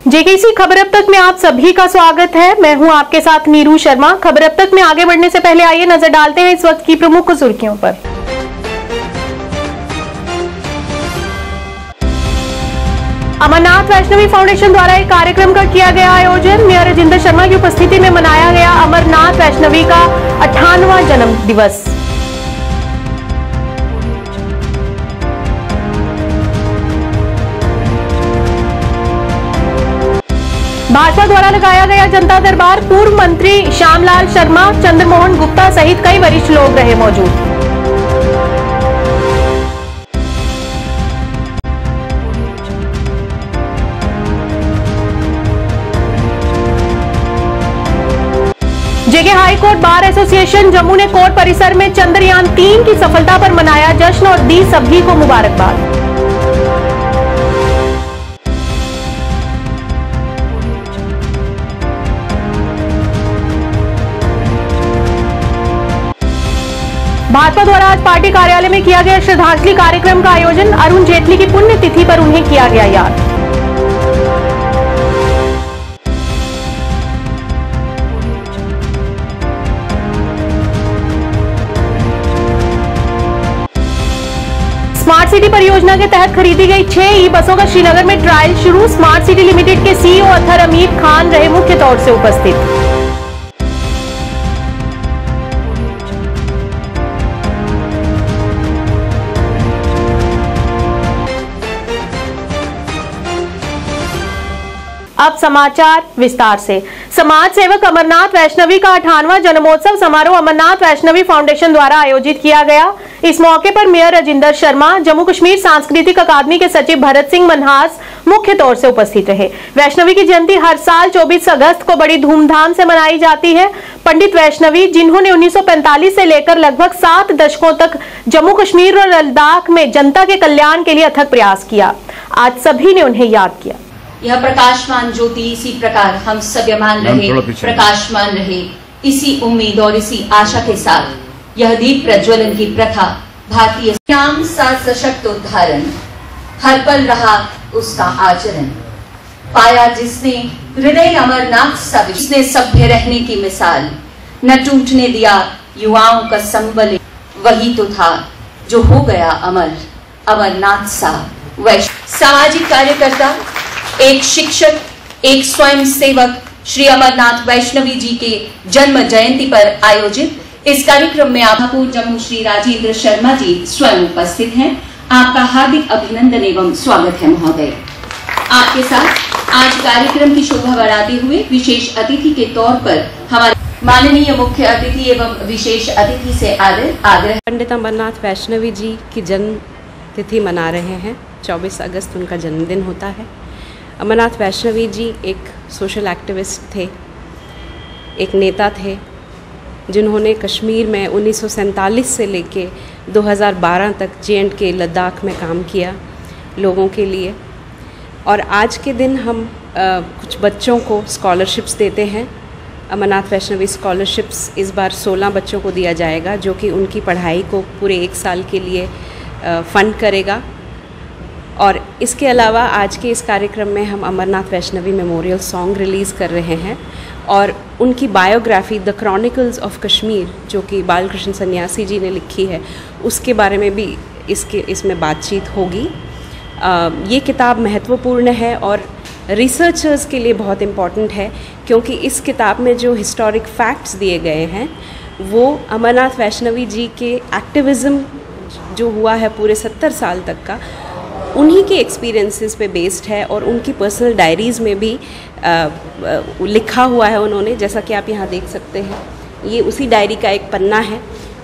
JKC खबर अब तक में आप सभी का स्वागत है। मैं हूं आपके साथ नीरू शर्मा। खबर अब तक में आगे बढ़ने से पहले आइए नजर डालते हैं इस वक्त की प्रमुख सुर्खियों पर। अमरनाथ वैष्णवी फाउंडेशन द्वारा एक कार्यक्रम का किया गया आयोजन। मेयर राजेंद्र शर्मा की उपस्थिति में मनाया गया अमरनाथ वैष्णवी का 58वां जन्म दिवस। भाजपा द्वारा लगाया गया जनता दरबार। पूर्व मंत्री श्यामलाल शर्मा, चंद्रमोहन गुप्ता सहित कई वरिष्ठ लोग रहे मौजूद। JK high court bar association Jammu ने कोर्ट परिसर में चंद्रयान 3 की सफलता पर मनाया जश्न और दी सभी को मुबारकबाद। भाजपा द्वारा आज पार्टी कार्यालय में किया गया श्रद्धांजलि कार्यक्रम का आयोजन। अरुण जेटली की पुण्यतिथि पर उन्हें किया गया याद। स्मार्ट सिटी परियोजना के तहत खरीदी गई 6 ई बसों का श्रीनगर में ट्रायल शुरू। स्मार्ट सिटी लिमिटेड के सीईओ अतहर अमीर खान रहे मुख्य तौर से उपस्थित। अब समाचार विस्तार से। समाज सेवक अमरनाथ वैष्णवी का 58वां जन्मोत्सव समारोह अमरनाथ वैष्णवी फाउंडेशन द्वारा आयोजित किया गया। इस मौके पर मेयर राजेंद्र शर्मा, जम्मू कश्मीर सांस्कृतिक अकादमी के सचिव भरत सिंह मनहास मुख्य तौर से उपस्थित रहे। वैष्णवी की जयंती हर साल 24 अगस्त को बड़ी धूमधाम से मनाई जाती है। पंडित वैष्णवी, जिन्होंने 1945 से लेकर लगभग 7 दशकों तक जम्मू कश्मीर और लद्दाख में जनता के कल्याण के लिए अथक प्रयास किया, आज सभी ने उन्हें याद किया। यह प्रकाशमान ज्योति इसी प्रकार हम सभ्यमान रहे, प्रकाशमान रहे, इसी उम्मीद और इसी आशा के साथ यह दीप प्रज्वलन की प्रथा भारतीय श्याम सा सशक्त उदाहरण हर पल रहा उसका आचरण। पाया जिसने हृदय अमरनाथ सा, जिसने सभ्य रहने की मिसाल, न टूटने दिया युवाओं का संबल, वही तो था जो हो गया अमर, अमरनाथ सा वैष्णव। सामाजिक कार्यकर्ता, एक शिक्षक, एक स्वयं सेवक श्री अमरनाथ वैष्णवी जी के जन्म जयंती पर आयोजित इस कार्यक्रम में आपको जम्मू श्री राजेंद्र शर्मा जी स्वयं उपस्थित हैं। आपका हार्दिक अभिनंदन एवं स्वागत है महोदय। आपके साथ आज कार्यक्रम की शोभा बढ़ाते हुए विशेष अतिथि के तौर पर हमारे माननीय मुख्य अतिथि एवं विशेष अतिथि से आग्रह। पंडित अमरनाथ वैष्णवी जी की जन्म तिथि मना रहे हैं। 24 अगस्त उनका जन्मदिन होता है। अमरनाथ वैष्णवी जी एक सोशल एक्टिविस्ट थे, एक नेता थे, जिन्होंने कश्मीर में 1947 से लेके 2012 तक जे.एंड.के लद्दाख में काम किया लोगों के लिए। और आज के दिन हम कुछ बच्चों को स्कॉलरशिप्स देते हैं। अमरनाथ वैष्णवी स्कॉलरशिप्स इस बार 16 बच्चों को दिया जाएगा, जो कि उनकी पढ़ाई को पूरे 1 साल के लिए फंड करेगा। और इसके अलावा आज के इस कार्यक्रम में हम Amarnath Vaishnavi memorial song release कर रहे हैं और उनकी biography the chronicles of Kashmir, जो कि बालकृष्ण सन्यासी जी ने लिखी है, उसके बारे में भी इसमें बातचीत होगी। ये किताब महत्वपूर्ण है और रिसर्चर्स के लिए बहुत इम्पॉर्टेंट है, क्योंकि इस किताब में जो हिस्टोरिक फैक्ट्स दिए गए हैं वो अमरनाथ वैष्णवी जी के एक्टिविज़्म जो हुआ है पूरे 70 साल तक का, उन्हीं के एक्सपीरियंसेस पे बेस्ड है और उनकी पर्सनल डायरीज़ में भी लिखा हुआ है उन्होंने, जैसा कि आप यहाँ देख सकते हैं। ये उसी डायरी का एक पन्ना है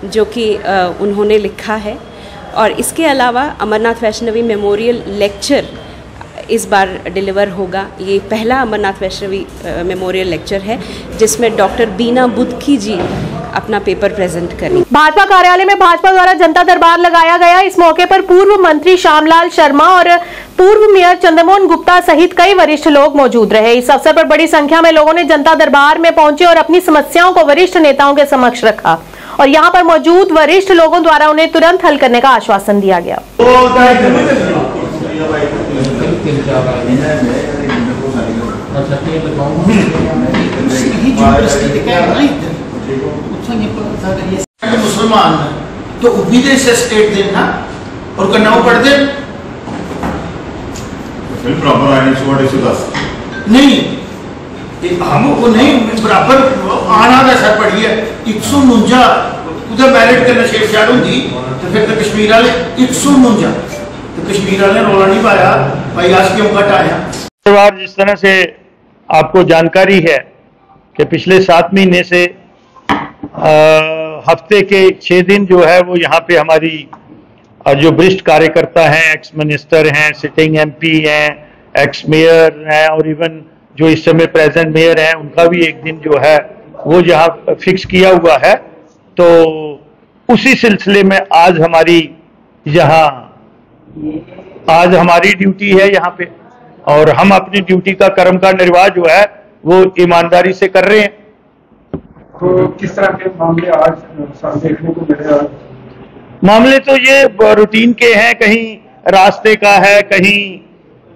जो कि उन्होंने लिखा है। और इसके अलावा अमरनाथ वैष्णवी मेमोरियल लेक्चर इस बार डिलीवर होगा। ये पहला अमरनाथ वैष्णवी मेमोरियल लेक्चर है जिसमें डॉक्टर बीना बुदकी जी अपना पेपर प्रेजेंट करें। भाजपा कार्यालय में भाजपा द्वारा जनता दरबार लगाया गया। इस मौके पर पूर्व मंत्री श्यामलाल शर्मा और पूर्व मेयर चंद्रमोहन गुप्ता सहित कई वरिष्ठ लोग मौजूद रहे। इस अवसर पर बड़ी संख्या में लोगों ने जनता दरबार में पहुंचे और अपनी समस्याओं को वरिष्ठ नेताओं के समक्ष रखा और यहां पर मौजूद वरिष्ठ लोगों द्वारा उन्हें तुरंत हल करने का आश्वासन दिया गया। मुसलमान तो उबीदे से स्टेट देना और करना पड़ दे नहीं हमको नहीं बराबर आना का सर पड़ी है 149 उधर बैलेट करना छेड़छाड़ होगी तो फिर तो कश्मीर वाले 149 तो कश्मीर वाले रौला नहीं पाया भाई आज क्यों घट आया। जिस तरह से आपको जानकारी है कि पिछले 7 महीने से हफ्ते के 6 दिन जो है वो यहाँ पे हमारी जो वरिष्ठ कार्यकर्ता हैं, एक्स मिनिस्टर हैं, सिटिंग एमपी हैं, एक्स मेयर हैं और इवन जो इस समय प्रेजेंट मेयर हैं, उनका भी एक दिन जो है वो यहाँ फिक्स किया हुआ है। तो उसी सिलसिले में आज हमारी ड्यूटी है यहाँ पे और हम अपनी ड्यूटी का कर्म का निर्वाह जो है वो ईमानदारी से कर रहे हैं। तो किस तरह के मामले आज देखने को मिले? मामले तो ये रूटीन के हैं, कहीं रास्ते का है, कहीं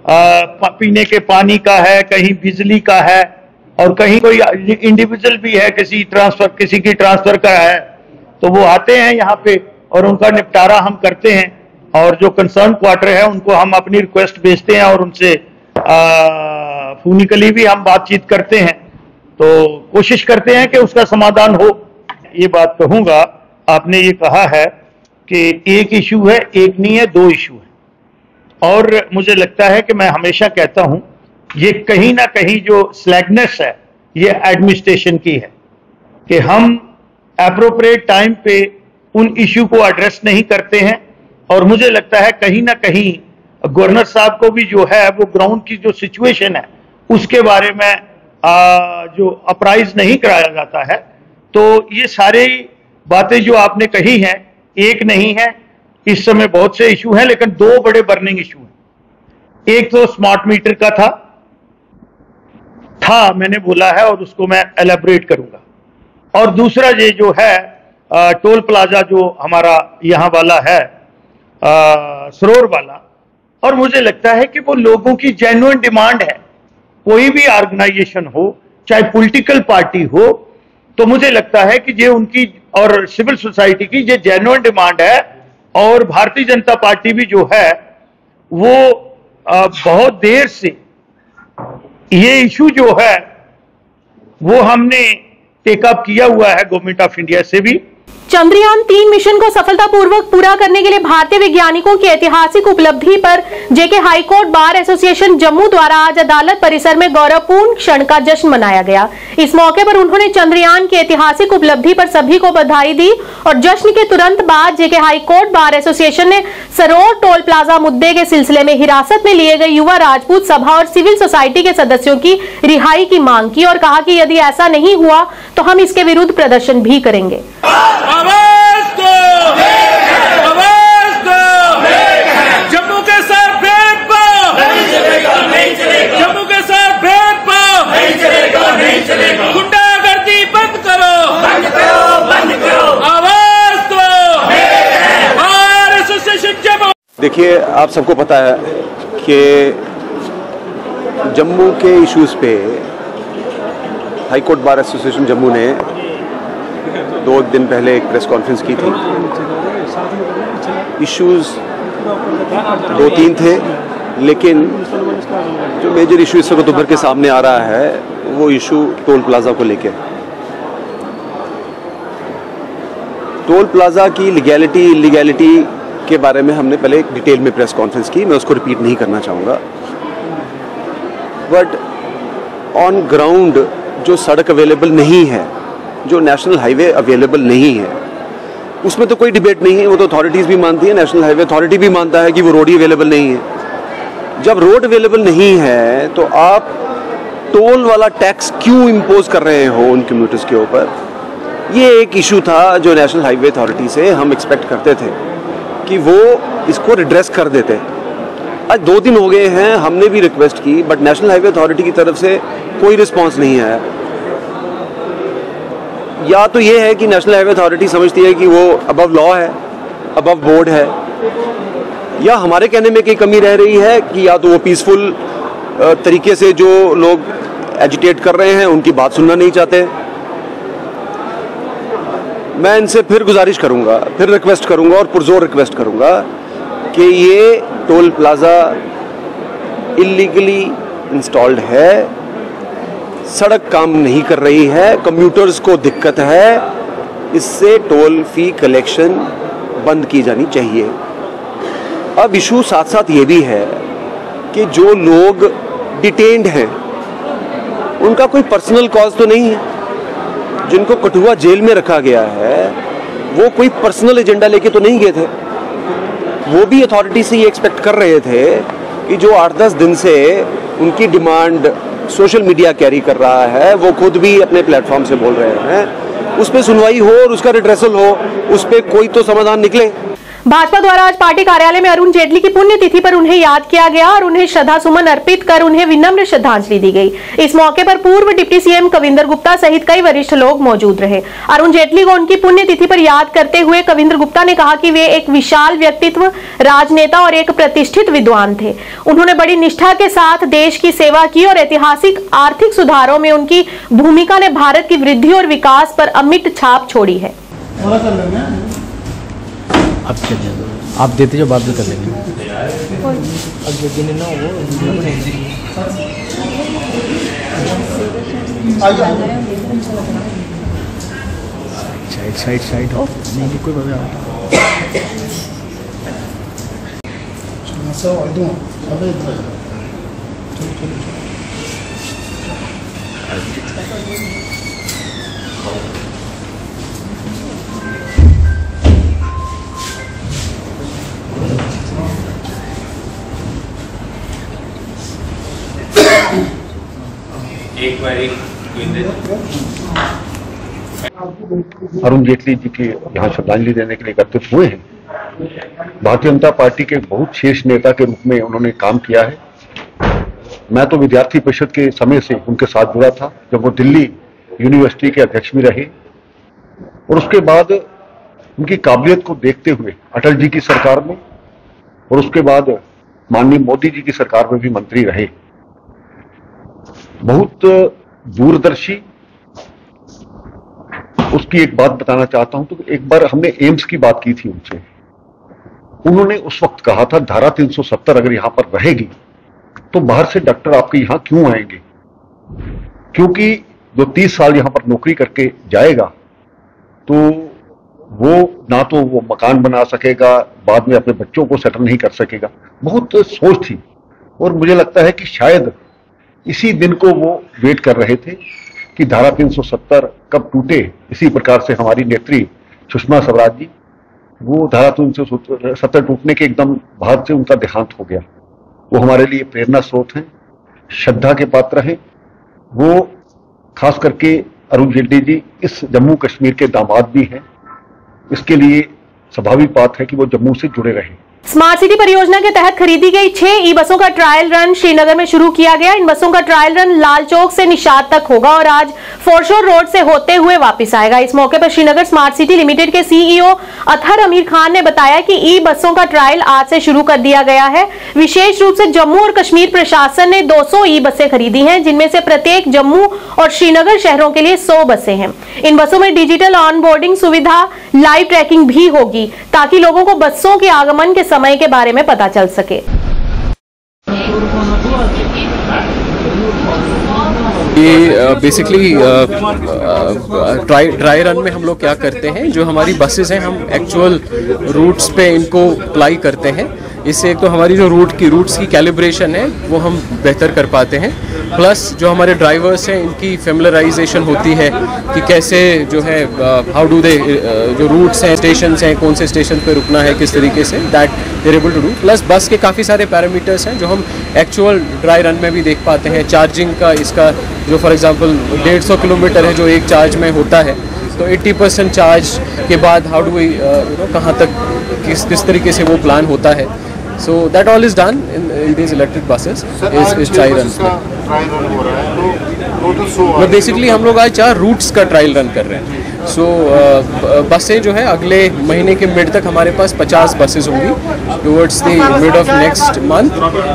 पीने के पानी का है, कहीं बिजली का है और कहीं कोई इंडिविजुअल भी है, किसी की ट्रांसफर का है। तो वो आते हैं यहाँ पे और उनका निपटारा हम करते हैं और जो कंसर्न क्वार्टर है उनको हम अपनी रिक्वेस्ट भेजते हैं और उनसे फोनिकली भी हम बातचीत करते हैं। तो कोशिश करते हैं कि उसका समाधान हो। ये बात कहूंगा, आपने ये कहा है कि एक इशू है, एक नहीं है, 2 इशू है और मुझे लगता है कि मैं हमेशा कहता हूं ये कहीं ना कहीं जो स्लैगनेस है ये एडमिनिस्ट्रेशन की है कि हम एप्रोप्रिएट टाइम पे उन इशू को एड्रेस नहीं करते हैं और मुझे लगता है कहीं ना कहीं गवर्नर साहब को भी जो है वो ग्राउंड की जो सिचुएशन है उसके बारे में जो अप्राइज नहीं कराया जाता है। तो ये सारी बातें जो आपने कही हैं एक नहीं है, इस समय बहुत से इशू हैं लेकिन 2 बड़े बर्निंग इशू हैं। एक तो स्मार्ट मीटर का था मैंने बोला है और उसको मैं एलैबोरेट करूंगा और दूसरा ये जो है टोल प्लाजा जो हमारा यहाँ वाला है सरोर वाला, और मुझे लगता है कि वो लोगों की जेन्युइन डिमांड है। कोई भी ऑर्गेनाइजेशन हो चाहे पॉलिटिकल पार्टी हो तो मुझे लगता है कि ये उनकी और सिविल सोसाइटी की ये जेन्युइन डिमांड है और भारतीय जनता पार्टी भी जो है वो बहुत देर से ये इशू जो है वो हमने टेकअप किया हुआ है गवर्नमेंट ऑफ इंडिया से भी। चंद्रयान 3 मिशन को सफलतापूर्वक पूरा करने के लिए भारतीय वैज्ञानिकों की ऐतिहासिक उपलब्धि पर जेके हाईकोर्ट बार एसोसिएशन जम्मू द्वारा आज अदालत परिसर में गौरवपूर्ण क्षण का जश्न मनाया गया। इस मौके पर उन्होंने चंद्रयान की ऐतिहासिक उपलब्धि पर सभी को बधाई दी और जश्न के तुरंत बाद जेके हाईकोर्ट बार एसोसिएशन ने सरोर टोल प्लाजा मुद्दे के सिलसिले में हिरासत में लिए गए युवा राजपूत सभा और सिविल सोसाइटी के सदस्यों की रिहाई की मांग की और कहा कि यदि ऐसा नहीं हुआ तो हम इसके विरुद्ध प्रदर्शन भी करेंगे। जम्मू के साथ भेदभाव नहीं चलेगा, नहीं चलेगा। जम्मू के साथ भेदभाव नहीं चलेगा, नहीं चलेगा। गुंडागर्दी बंद करो, बंद करो, बंद करो। आवाज दो, बार एसोसिएशन जम्मू। देखिए, आप सबको पता है कि जम्मू के इश्यूज पे हाईकोर्ट बार एसोसिएशन जम्मू ने 2 दिन पहले एक प्रेस कॉन्फ्रेंस की थी। इश्यूज 2-3 थे लेकिन जो मेजर इशू इस वक्त उभर के सामने आ रहा है वो इशू टोल प्लाजा को लेके। टोल प्लाजा की लीगैलिटी इलीगैलिटी के बारे में हमने पहले एक डिटेल में प्रेस कॉन्फ्रेंस की, मैं उसको रिपीट नहीं करना चाहूँगा। बट ऑन ग्राउंड जो सड़क अवेलेबल नहीं है, जो नेशनल हाईवे अवेलेबल नहीं है, उसमें तो कोई डिबेट नहीं है। वो तो अथॉरिटीज़ भी मानती है, नेशनल हाईवे अथॉरिटी भी मानता है कि वो रोड ही अवेलेबल नहीं है। जब रोड अवेलेबल नहीं है तो आप टोल वाला टैक्स क्यों इम्पोज कर रहे हो उन कम्यूटर्स के ऊपर? ये एक इशू था जो नेशनल हाईवे अथॉरिटी से हम एक्सपेक्ट करते थे कि वो इसको रिड्रेस कर देते। आज 2 दिन हो गए हैं, हमने भी रिक्वेस्ट की बट नेशनल हाईवे अथॉरिटी की तरफ से कोई रिस्पॉन्स नहीं आया। या तो ये है कि नेशनल हाईवे अथॉरिटी समझती है कि वो अबव लॉ है, अबव बोर्ड है, या हमारे कहने में कोई कमी रह रही है कि या तो वो पीसफुल तरीके से जो लोग एजिटेट कर रहे हैं, उनकी बात सुनना नहीं चाहते। मैं इनसे फिर गुजारिश करूंगा, फिर रिक्वेस्ट करूंगा और पुरजोर रिक्वेस्ट करूंगा कि ये टोल प्लाज़ा इलीगली इंस्टॉल्ड है, सड़क काम नहीं कर रही है, कम्यूटर्स को दिक्कत है, इससे टोल फी कलेक्शन बंद की जानी चाहिए। अब इशू साथ साथ ये भी है कि जो लोग डिटेन्ड हैं उनका कोई पर्सनल कॉज तो नहीं है। जिनको कठुआ जेल में रखा गया है वो कोई पर्सनल एजेंडा लेके तो नहीं गए थे। वो भी अथॉरिटी से ये एक्सपेक्ट कर रहे थे कि जो 8-10 दिन से उनकी डिमांड सोशल मीडिया कैरी कर रहा है, वो खुद भी अपने प्लेटफॉर्म से बोल रहे हैं, उस पर सुनवाई हो और उसका रिड्रेसल हो, उस पर कोई तो समाधान निकले। भाजपा द्वारा आज पार्टी कार्यालय में अरुण जेटली की पुण्यतिथि पर उन्हें याद किया गया और उन्हें श्रद्धा सुमन अर्पित कर उन्हें विनम्र श्रद्धांजलि दी गई। इस मौके पर पूर्व डिप्टी सीएम कविंद्र गुप्ता सहित कई वरिष्ठ लोग मौजूद रहे। अरुण जेटली को उनकी पुण्यतिथि पर याद करते हुए कविंद्र गुप्ता ने कहा कि वे एक विशाल व्यक्तित्व, राजनेता और एक प्रतिष्ठित विद्वान थे। उन्होंने बड़ी निष्ठा के साथ देश की सेवा की और ऐतिहासिक आर्थिक सुधारों में उनकी भूमिका ने भारत की वृद्धि और विकास पर अमिट छाप छोड़ी है। आप देते जो बात भी कर लेंगे। साइड नहीं कोई अरुण जेटली जी के यहाँ श्रद्धांजलि देने के लिए एकत्रित हुए हैं। भारतीय जनता पार्टी के बहुत शीर्ष नेता के रूप में उन्होंने काम किया है। मैं तो विद्यार्थी परिषद के समय से उनके साथ जुड़ा था, जब वो दिल्ली यूनिवर्सिटी के अध्यक्ष भी रहे और उसके बाद उनकी काबिलियत को देखते हुए अटल जी की सरकार में और उसके बाद माननीय मोदी जी की सरकार में भी मंत्री रहे। बहुत दूरदर्शी। उसकी एक बात बताना चाहता हूं, तो एक बार हमने एम्स की बात की थी उनसे। उन्होंने उस वक्त कहा था धारा 370 अगर यहां पर रहेगी तो बाहर से डॉक्टर आपके यहां क्यों आएंगे, क्योंकि जो 30 साल यहां पर नौकरी करके जाएगा तो वो ना तो वो मकान बना सकेगा, बाद में अपने बच्चों को सेटल नहीं कर सकेगा। बहुत सोच थी और मुझे लगता है कि शायद इसी दिन को वो वेट कर रहे थे कि धारा 370 कब टूटे। इसी प्रकार से हमारी नेत्री सुषमा स्वराज जी, वो धारा 370 टूटने के एकदम बाद से उनका देहांत हो गया। वो हमारे लिए प्रेरणा स्रोत हैं, श्रद्धा के पात्र हैं। वो खास करके अरुण जेटली जी इस जम्मू कश्मीर के दामाद भी हैं। इसके लिए स्वाभाविक बात है कि वो जम्मू से जुड़े रहे। स्मार्ट सिटी परियोजना के तहत खरीदी गई 6 ई बसों का ट्रायल रन श्रीनगर में शुरू किया गया। इन बसों का ट्रायल रन लाल चौक से निशात तक होगा और आज फोरशोर रोड से होते हुए वापस आएगा। इस मौके पर श्रीनगर स्मार्ट सिटी लिमिटेड के सीईओ अतहर अमीर खान ने बताया कि ई बसों का ट्रायल आज से शुरू कर दिया गया है। विशेष रूप से जम्मू और कश्मीर प्रशासन ने 200 ई बसें खरीदी हैं, जिनमें से प्रत्येक जम्मू और श्रीनगर शहरों के लिए 100 बसें हैं। इन बसों में डिजिटल ऑनबोर्डिंग सुविधा, लाइव ट्रैकिंग भी होगी ताकि लोगों को बसों के आगमन के समय के बारे में पता चल सके। ये बेसिकली ट्राई रन में हम लोग क्या करते हैं, जो हमारी बसेस हैं हम एक्चुअल रूट्स पे इनको अप्लाई करते हैं। इससे एक तो हमारी जो रूट्स की कैलिब्रेशन है वो हम बेहतर कर पाते हैं, प्लस जो हमारे ड्राइवर्स हैं इनकी फेमिलराइजेशन होती है कि कैसे जो है हाउ डू दे जो रूट्स हैं, स्टेशंस हैं, कौन से स्टेशन पे रुकना है, किस तरीके से that they able to do. Plus bus के काफ़ी सारे पैरामीटर्स हैं जो हम एक्चुअल ड्राई रन में भी देख पाते हैं। चार्जिंग का इसका जो फॉर एग्जांपल 150 किलोमीटर है जो एक चार्ज में होता है, तो 80% चार्ज के बाद हाउ डू वी कहाँ तक किस तरीके से वो प्लान होता है। So that all is done in these electric buses is try runs. Try run हो रहा है तो बेसिकली हम लोग आज 4 रूट्स का ट्रायल रन कर रहे हैं। सो बसें जो है अगले महीने के मिड तक हमारे पास 50 बसेस होंगी towards the mid of next month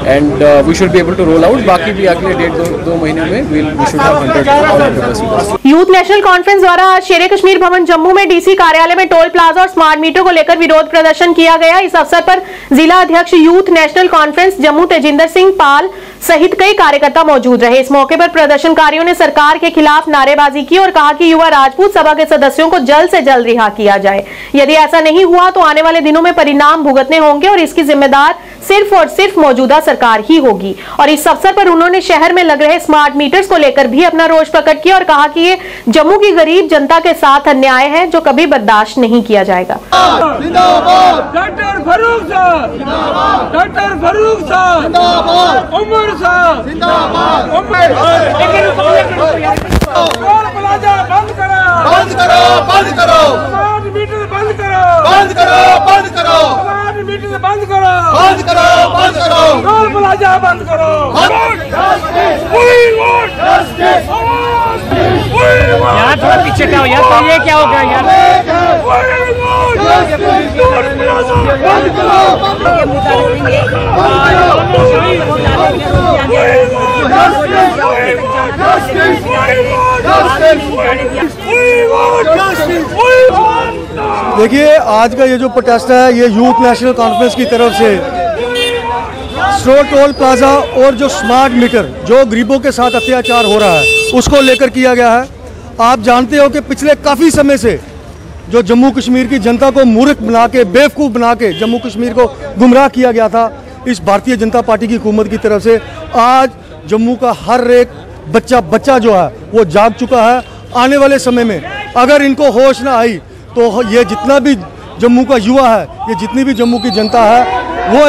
and we should be able to roll out. बाकी भी अगले 1.5-2 महीने में we should have 100 buses. Youth national conference द्वारा आज शेरे कश्मीर भवन जम्मू में डीसी कार्यालय में टोल प्लाजा और स्मार्ट मीटर को लेकर विरोध प्रदर्शन किया गया। इस अवसर पर जिला अध्यक्ष youth national conference Jammu Tejinder Singh Pal सहित कई कार्यकर्ता मौजूद रहे। इस मौके पर प्रदर्शनकारियों ने सरकार के खिलाफ नारेबाजी की और कहा कि युवा राजपूत सभा के सदस्यों को जल्द से जल्द रिहा किया जाए। यदि ऐसा नहीं हुआ तो आने वाले दिनों में परिणाम भुगतने होंगे और इसकी जिम्मेदार सिर्फ और सिर्फ मौजूदा सरकार ही होगी। और इस अवसर पर उन्होंने शहर में लग रहे स्मार्ट मीटर्स को लेकर भी अपना रोष प्रकट किया और कहा कि ये जम्मू की गरीब जनता के साथ अन्याय है जो कभी बर्दाश्त नहीं किया जाएगा। डॉक्टर फारूक साहब जिंदाबाद, डॉक्टर फारूक साहब जिंदाबाद, उमर साहब जिंदाबाद, टोल प्लाजा बंद करो, बंद करो, बंद करो, स्मार्ट मीटर बंद करो, बंद करो, बंद करो, स्मार्ट मीटर बंद करो, बंद करो, बंद करो, टोल प्लाजा बंद करो। यार थोड़ा पीछे क्या हो यार, तो ये क्या हो गया यार। देखिए आज का ये जो प्रोटेस्ट है ये यूथ नेशनल कॉन्फ्रेंस की तरफ से स्ट्रो टोल प्लाजा और जो स्मार्ट मीटर जो गरीबों के साथ अत्याचार हो रहा है उसको लेकर किया गया है। आप जानते हो कि पिछले काफ़ी समय से जो जम्मू कश्मीर की जनता को मूर्ख बना के बेवकूफ़ बना के जम्मू कश्मीर को गुमराह किया गया था इस भारतीय जनता पार्टी की हुकूमत की तरफ से। आज जम्मू का हर एक बच्चा जो है वो जाग चुका है। आने वाले समय में अगर इनको होश ना आई तो ये जितना भी जम्मू का युवा है, ये जितनी भी जम्मू की जनता है वो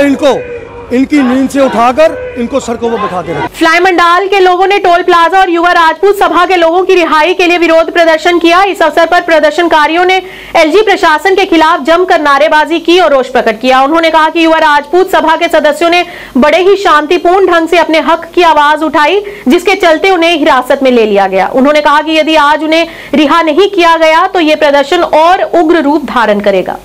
इनकी नींद से उठाकर इनको सड़कों पर बैठा के रखें। फ्लाई मंडाल के लोगों ने टोल प्लाजा और युवा राजपूत सभा के लोगों की रिहाई के लिए विरोध प्रदर्शन किया। इस अवसर पर प्रदर्शनकारियों ने एलजी प्रशासन के खिलाफ जमकर नारेबाजी की और रोष प्रकट किया। उन्होंने कहा कि युवा राजपूत सभा के सदस्यों ने बड़े ही शांतिपूर्ण ढंग से अपने हक की आवाज उठाई जिसके चलते उन्हें हिरासत में ले लिया गया। उन्होंने कहा कि यदि आज उन्हें रिहा नहीं किया गया तो ये प्रदर्शन और उग्र रूप धारण करेगा।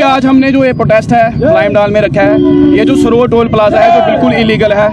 आज हमने जो ये प्रोटेस्ट है फ्लाई मंडाल में रखा है, ये जो सरोवर टोल प्लाजा है जो बिल्कुल इलीगल है।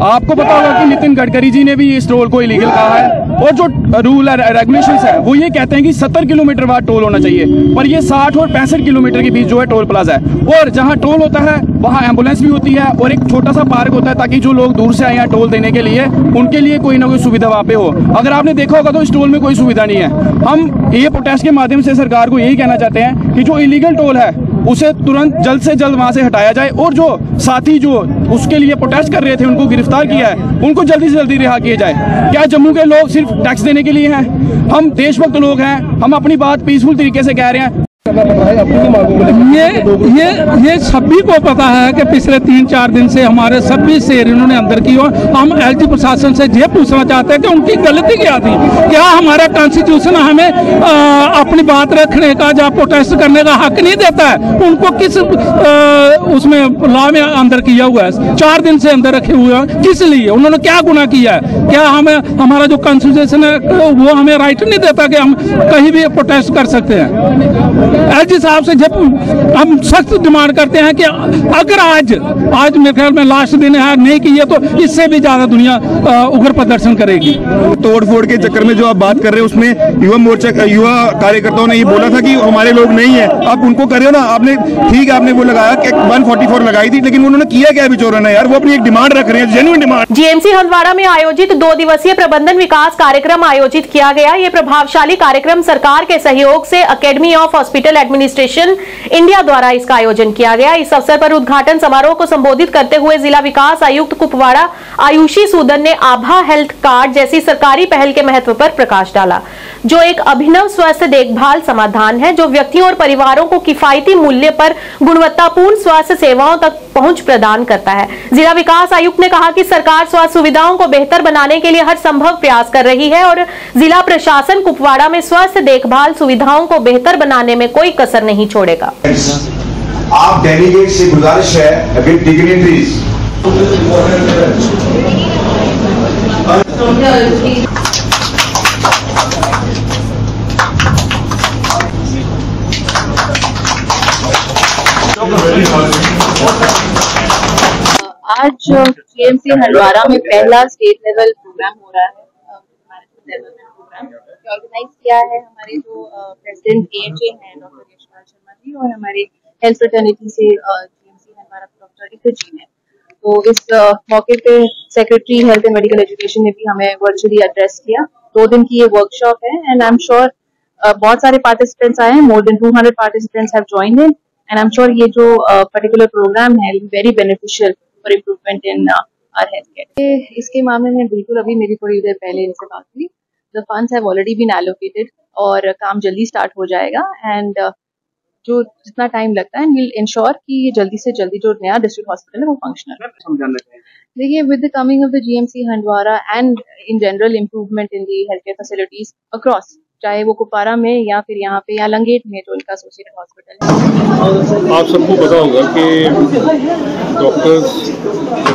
आपको पता होगा कि नितिन गडकरी जी ने भी इस टोल को इलीगल कहा है और जो रूल रेगुलेशंस है वो ये कहते हैं कि 70 किलोमीटर बाद टोल होना चाहिए, पर ये 60 और 65 किलोमीटर के बीच जो है टोल प्लाजा है। और जहाँ टोल होता है वहाँ एम्बुलेंस भी होती है और एक छोटा सा पार्क होता है ताकि जो लोग दूर से आए हैं टोल देने के लिए उनके लिए कोई ना कोई सुविधा वहाँ पे हो। अगर आपने देखा होगा तो इस टोल में कोई सुविधा नहीं है। हम ये प्रोटेस्ट के माध्यम से सरकार को यही कहना चाहते हैं कि जो इलीगल टोल है उसे तुरंत जल्द से जल्द वहां से हटाया जाए और जो साथी जो उसके लिए प्रोटेस्ट कर रहे थे उनको गिरफ्तार किया है उनको जल्दी से जल्दी रिहा किया जाए। क्या जम्मू के लोग सिर्फ टैक्स देने के लिए हैं? हम देशभक्त लोग हैं, हम अपनी बात पीसफुल तरीके से कह रहे हैं। करना पड़ रहा है अपनी मांगों को लेकर? ये सभी को पता है कि पिछले 3-4 दिन से हमारे सभी शेर इन्होंने अंदर की हो। हम एलजी प्रशासन से ये पूछना चाहते हैं कि उनकी गलती क्या थी? क्या हमारा कॉन्स्टिट्यूशन हमें अपनी बात रखने का या प्रोटेस्ट करने का हक नहीं देता है? उनको किस उसमें लॉ में अंदर किया हुआ है? 4 दिन से अंदर रखे हुए हैं, किस लिए? उन्होंने क्या गुनाह किया है? क्या हमें हमारा जो कॉन्स्टिट्यूशन है वो हमें राइट नहीं देता कि हम कहीं भी प्रोटेस्ट कर सकते हैं? एलजी साहब से जब हम सख्त डिमांड करते हैं कि अगर आज मेरे ख्याल में लास्ट दिन है, नहीं किए तो इससे भी ज्यादा दुनिया उग्र प्रदर्शन करेगी। तोड़ फोड़ के चक्कर में जो आप बात कर रहे हैं उसमें युवा कार्यकर्ताओं ने ये बोला था कि हमारे लोग नहीं है, आप उनको कर रहे हो ना। आपने ठीक है, आपने वो लगाया कि 144 लगाई थी, लेकिन उन्होंने किया क्या बिचौरों ने यार? वो अपनी एक डिमांड रख रहे हैं, जेन्युइन डिमांड। जीएमसी हंदवाड़ा में आयोजित 2 दिवसीय प्रबंधन विकास कार्यक्रम आयोजित किया गया। ये प्रभावशाली कार्यक्रम सरकार के सहयोग से academy of hospital administration India द्वारा इसका आयोजन किया गया। इस अवसर पर उद्घाटन समारोह को संबोधित करते हुए जिला विकास आयुक्त कुपवाड़ा आयुषी सूदन ने आभा हेल्थ कार्ड जैसी सरकारी पहल के महत्व पर प्रकाश डाला, जो एक अभिनव स्वास्थ्य देखभाल समाधान है जो व्यक्तियों और परिवारों को किफायती मूल्य पर गुणवत्तापूर्ण स्वास्थ्य सेवाओं तक पहुंच प्रदान करता है। जिला विकास आयुक्त ने कहा कि सरकार स्वास्थ्य सुविधाओं को बेहतर बनाने के लिए हर संभव प्रयास कर रही है और जिला प्रशासन कुपवाड़ा में स्वास्थ्य देखभाल सुविधाओं को बेहतर बनाने में कोई कसर नहीं छोड़ेगा। आप डेलीगेट से गुजारिश है विद डिग्निटरीज आज जीएमसी हंदवाड़ा में पहला स्टेट लेवल प्रोग्राम हो रहा है, डेवलपमेंट प्रोग्राम ऑर्गेनाइज किया है हमारे जो प्रेसिडेंट एएचए हैं डॉक्टर यशपाल शर्मा जी और हमारे हेल्थ फ्रेटर्निटी से जीएमसी हंदवाड़ा डॉक्टर इक्र जी ने। तो इस मौके पे secretary health and medical education ने भी हमें वर्चुअली एड्रेस किया। 2 दिन की ये वर्कशॉप है एंड आई एम श्योर बहुत सारे पार्टिसिपेंट्स आए हैं, more than 200 participants have joined in and I am sure ये जो पर्टिकुलर प्रोग्राम है very beneficial for improvement in our health care. इसके मामले में बिल्कुल अभी मेरी थोड़ी देर पहले इनसे बात हुई। The funds have already been allocated और काम जल्दी स्टार्ट हो जाएगा एंड जो जितना टाइम लगता है विल इंश्योर कि जल्दी से जल्दी जो नया डिस्ट्रिक्ट हॉस्पिटल है वो फंक्शनल है। देखिए with the coming of the GMC Handwara and in general improvement in the health care facilities across, चाहे वो कुपवाड़ा में या फिर यहाँ पे या लंगेट में जो इनका एसोसिएटेड हॉस्पिटल है। आप सबको पता होगा कि डॉक्टर्स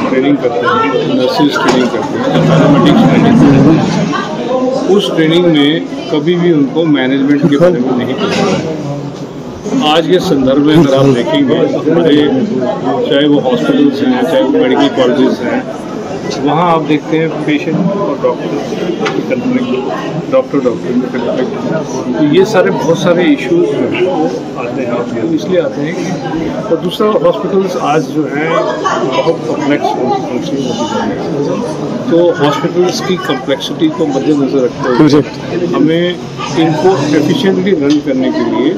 ट्रेनिंग करते हैं, नर्सेज ट्रेनिंग करते हैं, पैरामेडिक्स ट्रेनिंग करते हैं। उस ट्रेनिंग में कभी भी उनको मैनेजमेंट के बारे में नहीं पता। आज के संदर्भ में अगर आप देखेंगे हमारे चाहे वो हॉस्पिटल्स हैं, चाहे वो मेडिकल कॉलेजेस हैं, वहाँ आप देखते हैं पेशेंट और डॉक्टर की कन्फ्लिक्ट, डॉक्टर की कन्फ्लिक्ट। तो ये सारे बहुत सारे इश्यूज जो हैं वो आते हैं, इसलिए आते हैं कि और दूसरा हॉस्पिटल्स आज जो हैं बहुत कॉम्प्लेक्स फंक्शनिंग होती जा रही है। तो हॉस्पिटल्स की कॉम्प्लेक्सिटी को मद्देनजर रखते हुए हमें इनको एफिशिएंटली रन करने के लिए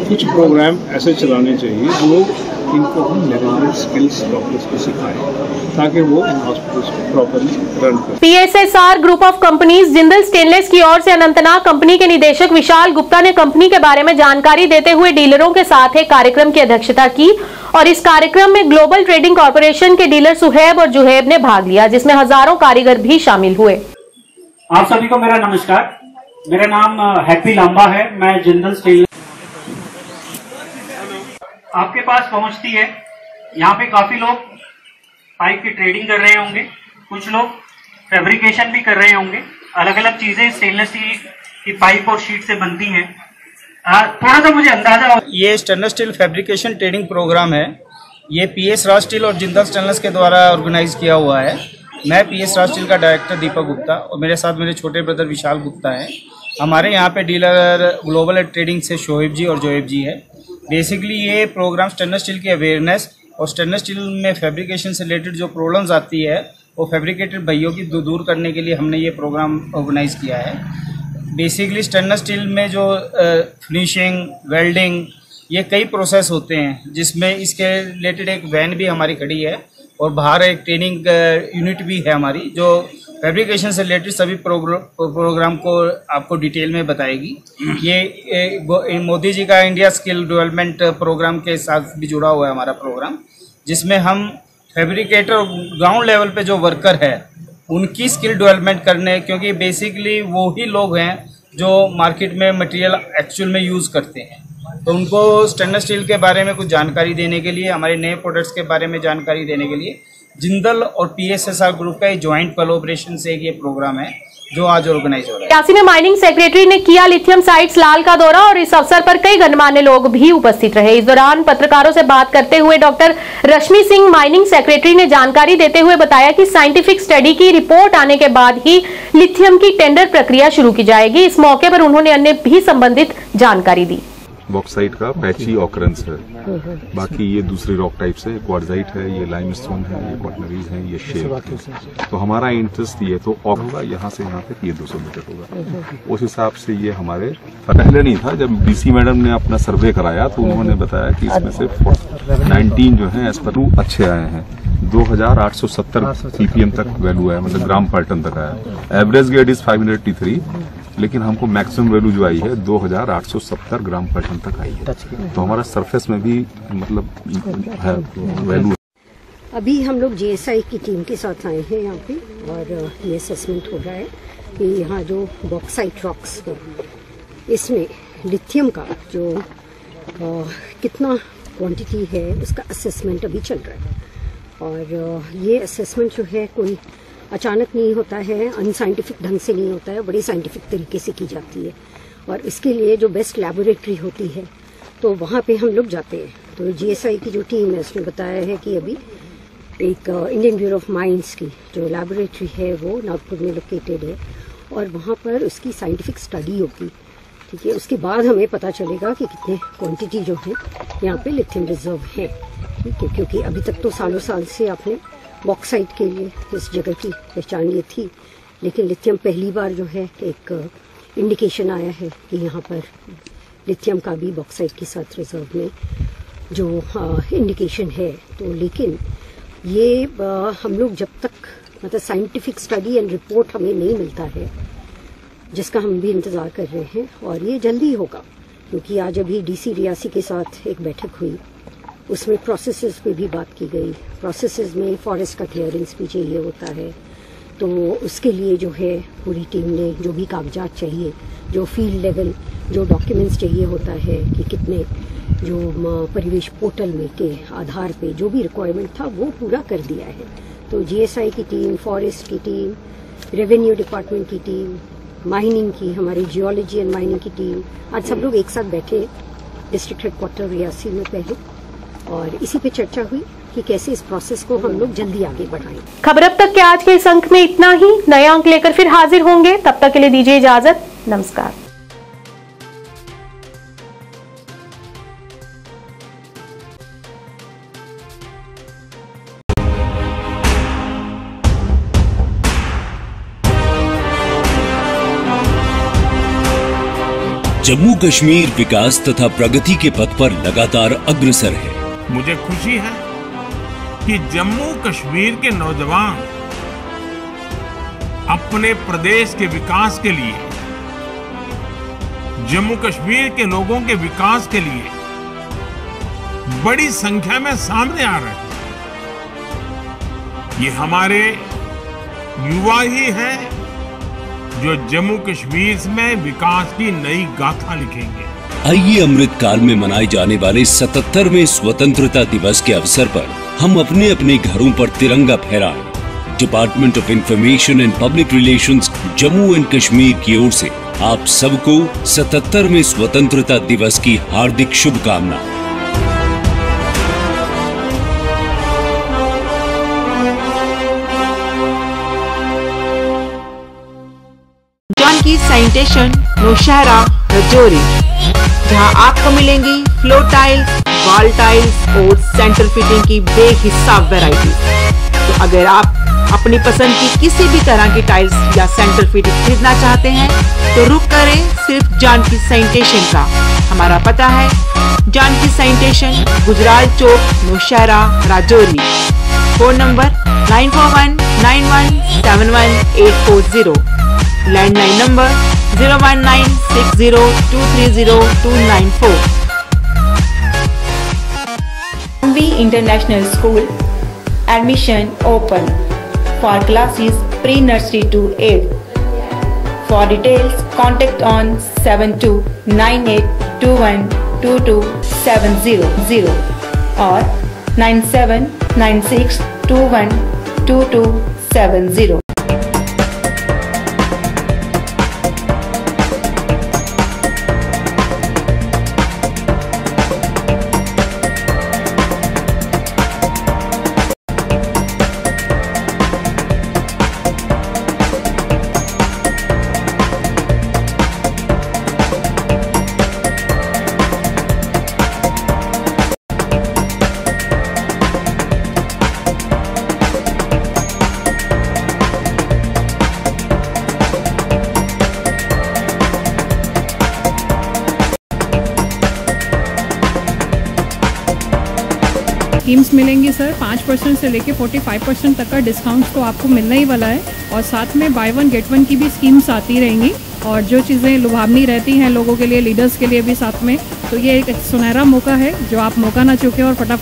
कुछ प्रोग्राम ऐसे चलाने चाहिए जो इनको हम मैनेजमेंट स्किल्स डॉक्टर्स को सिखाएं ताकि वो इन हॉस्पिटल्स को प्रॉपर्ली रन करें। PSSR group of companies Jindal stainless की ओर से अनंतनाग कंपनी के निदेशक विशाल गुप्ता ने कंपनी के बारे में जानकारी देते हुए डीलरों के साथ एक कार्यक्रम की अध्यक्षता की और इस कार्यक्रम में ग्लोबल ट्रेडिंग कॉर्पोरेशन के डीलर सुहेब और जुहेब ने भाग लिया, जिसमें हजारों कारीगर भी शामिल हुए। आप सभी को मेरा नमस्कार। मेरा नाम हैप्पी लांबा है। मैं जिंदल स्टेनलेस आपके पास पहुंचती है। यहाँ पे काफी लोग पाइप की ट्रेडिंग कर रहे होंगे, कुछ लोग फैब्रिकेशन भी कर रहे होंगे। अलग अलग चीजें स्टेनलेस स्टील की पाइप और शीट से बनती हैं। थोड़ा सा मुझे अंदाजा हो। ये stainless steel fabrication trading program है। ये पीएस राज स्टील और जिंदल स्टेनलेस के द्वारा ऑर्गेनाइज किया हुआ है। मैं पीएस राज स्टील का डायरेक्टर दीपक गुप्ता और मेरे साथ मेरे छोटे ब्रदर विशाल गुप्ता हैं। हमारे यहाँ पे डीलर ग्लोबल ट्रेडिंग से शोएब जी और जोएब जी है। बेसिकली ये प्रोग्राम स्टेनलेस स्टील की अवेयरनेस और स्टेनलेस स्टील में फैब्रिकेशन से रिलेटेड जो प्रॉब्लम्स आती है वो फैब्रिकेटेड भाइयों की दूर करने के लिए हमने ये प्रोग्राम ऑर्गेनाइज किया है। बेसिकली स्टेनलेस स्टील में जो फिनिशिंग, वेल्डिंग, ये कई प्रोसेस होते हैं, जिसमें इसके रिलेटेड एक वैन भी हमारी खड़ी है और बाहर एक ट्रेनिंग यूनिट भी है हमारी, जो फैब्रिकेशन से रिलेटेड सभी प्रोग्राम को आपको डिटेल में बताएगी। ये मोदी जी का इंडिया स्किल डेवलपमेंट प्रोग्राम के साथ भी जुड़ा हुआ है हमारा प्रोग्राम, जिसमें हम फैब्रिकेटर ग्राउंड लेवल पे जो वर्कर है उनकी स्किल डेवलपमेंट करने, क्योंकि बेसिकली वो ही लोग हैं जो मार्केट में मटेरियल एक्चुअल में यूज़ करते हैं, तो उनको स्टेनलेस स्टील के बारे में कुछ जानकारी देने के लिए, हमारे नए प्रोडक्ट्स के बारे में जानकारी देने के लिए जिंदल और PSSR ग्रुप का ज्वाइंट कोलैबोरेशन से एक ये प्रोग्राम है जो आज ऑर्गेनाइज हो रहा है। रियासी में माइनिंग सेक्रेटरी ने किया लिथियम साइट्स लाल का दौरा और इस अवसर पर कई गणमान्य लोग भी उपस्थित रहे। इस दौरान पत्रकारों से बात करते हुए doctor Rashmi Singh mining secretary ने जानकारी देते हुए बताया कि साइंटिफिक स्टडी की रिपोर्ट आने के बाद ही लिथियम की टेंडर प्रक्रिया शुरू की जाएगी। इस मौके पर उन्होंने अन्य भी संबंधित जानकारी दी। बॉक्साइट का पैची ऑकरेंस है, बाकी ये दूसरे रॉक टाइप से क्वार्टजाइट है, ये लाइमस्टोन है, ये क्वार्टनरीज है, ये शेल है। तो हमारा इंटरेस्ट ये तो ऑक होगा, यहाँ से यहाँ तक ये 200 मीटर होगा। उस हिसाब से ये हमारे पहले नहीं था। जब BC मैडम ने अपना सर्वे कराया तो उन्होंने बताया कि इसमें से 19 जो है एस्पेक्टू अच्छे आए हैं। 2870 ppm तक वैल्यू है, मतलब ग्राम पर टन तक आया। एवरेज ग्रेड इज 583, लेकिन हमको मैक्सिमम वैल्यू जो आई है 2870 ग्राम पर टन तक आई है। तो हमारा सरफेस में भी मतलब है वैल्यू। अभी हम लोग GSI की टीम के साथ आए हैं यहाँ पे, और ये असेसमेंट हो रहा है कि यहाँ जो बॉक्साइट रॉक्स है इसमें लिथियम का जो कितना क्वांटिटी है उसका असेसमेंट अभी चल रहा है। और ये असेसमेंट जो है कोई अचानक नहीं होता है, अनसाइंटिफिक ढंग से नहीं होता है, बड़ी साइंटिफिक तरीके से की जाती है। और इसके लिए जो बेस्ट लैबोरेटरी होती है तो वहाँ पे हम लोग जाते हैं। तो GSI की जो टीम है उसने बताया है कि अभी एक इंडियन ब्यूरो ऑफ माइंस की जो लैबोरेटरी है वो नागपुर में लोकेटेड है, और वहाँ पर उसकी साइंटिफिक स्टडी होगी। ठीक है, उसके बाद हमें पता चलेगा कि कितने क्वांटिटी जो है यहाँ पे लिथियम रिजर्व है। ठीक है, क्योंकि अभी तक तो सालों साल से आपने बॉक्साइट के लिए इस जगह की पहचान ये थी, लेकिन लिथियम पहली बार जो है एक इंडिकेशन आया है कि यहाँ पर लिथियम का भी बॉक्साइट के साथ रिजर्व में जो इंडिकेशन है। तो लेकिन ये हम लोग जब तक मतलब साइंटिफिक स्टडी एंड रिपोर्ट हमें नहीं मिलता है, जिसका हम भी इंतज़ार कर रहे हैं, और ये जल्दी होगा क्योंकि आज अभी DC रियासी के साथ एक बैठक हुई, उसमें प्रोसेसेस पे भी बात की गई। प्रोसेसेस में फॉरेस्ट का क्लियरेंस भी चाहिए होता है, तो उसके लिए जो है पूरी टीम ने जो भी कागजात चाहिए, जो फील्ड लेवल जो डॉक्यूमेंट्स चाहिए होता है कि कितने जो परिवेश पोर्टल में के आधार पे जो भी रिक्वायरमेंट था वो पूरा कर दिया है। तो GSI की टीम, फॉरेस्ट की टीम, रेवेन्यू डिपार्टमेंट की टीम, माइनिंग की, हमारी जियोलॉजी एंड माइनिंग की टीम, आज सब लोग एक साथ बैठे डिस्ट्रिक्ट हेडक्वार्टर रियासी में पहले, और इसी पे चर्चा हुई कि कैसे इस प्रोसेस को हम लोग जल्दी आगे बढ़ाएं। खबर अब तक के आज के इस अंक में इतना ही। नए अंक लेकर फिर हाजिर होंगे, तब तक के लिए दीजिए इजाजत। नमस्कार। जम्मू कश्मीर विकास तथा प्रगति के पथ पर लगातार अग्रसर है। मुझे खुशी है कि जम्मू कश्मीर के नौजवान अपने प्रदेश के विकास के लिए, जम्मू कश्मीर के लोगों के विकास के लिए बड़ी संख्या में सामने आ रहे हैं। ये हमारे युवा ही हैं जो जम्मू कश्मीर में विकास की नई गाथा लिखेंगे। आइए अमृत काल में मनाए जाने वाले 77वें स्वतंत्रता दिवस के अवसर पर हम अपने अपने घरों पर तिरंगा फहराएं। Department of information and public relations Jammu and Kashmir की ओर से आप सबको 77वें स्वतंत्रता दिवस की हार्दिक शुभकामनाएं। जानकी सैनिटेशन नौशहरा राजौरी, जहां आपको मिलेंगी फ्लोर टाइल्स, वॉल टाइल्स और सेंटर फिटिंग की बेहिसाब वैरायटी। तो अगर आप अपनी पसंद की किसी भी तरह की टाइल्स या सेंटर फिटिंग खरीदना चाहते हैं तो रुक करें सिर्फ जानकी सैनिटेशन का। हमारा पता है Janki sanitation, Gujral Chowk, Nowshera, Rajouri. Phone number 9419171840. Landline number 01960230294. MV International School. Admission open for classes pre-nursery to 8th. For details, contact on 7298212270 or 9796212270. Schemes मिलेंगी सर। 5% से लेके 45% तक का डिस्काउंट तो आपको मिलने ही वाला है और साथ में बाय वन गेट वन की भी स्कीम्स आती रहेंगी और जो चीज़ें लुभावनी रहती हैं लोगों के लिए, लीडर्स के लिए भी साथ में, तो ये एक सुनहरा मौका है जो आप मौका ना चूकें और फटाफट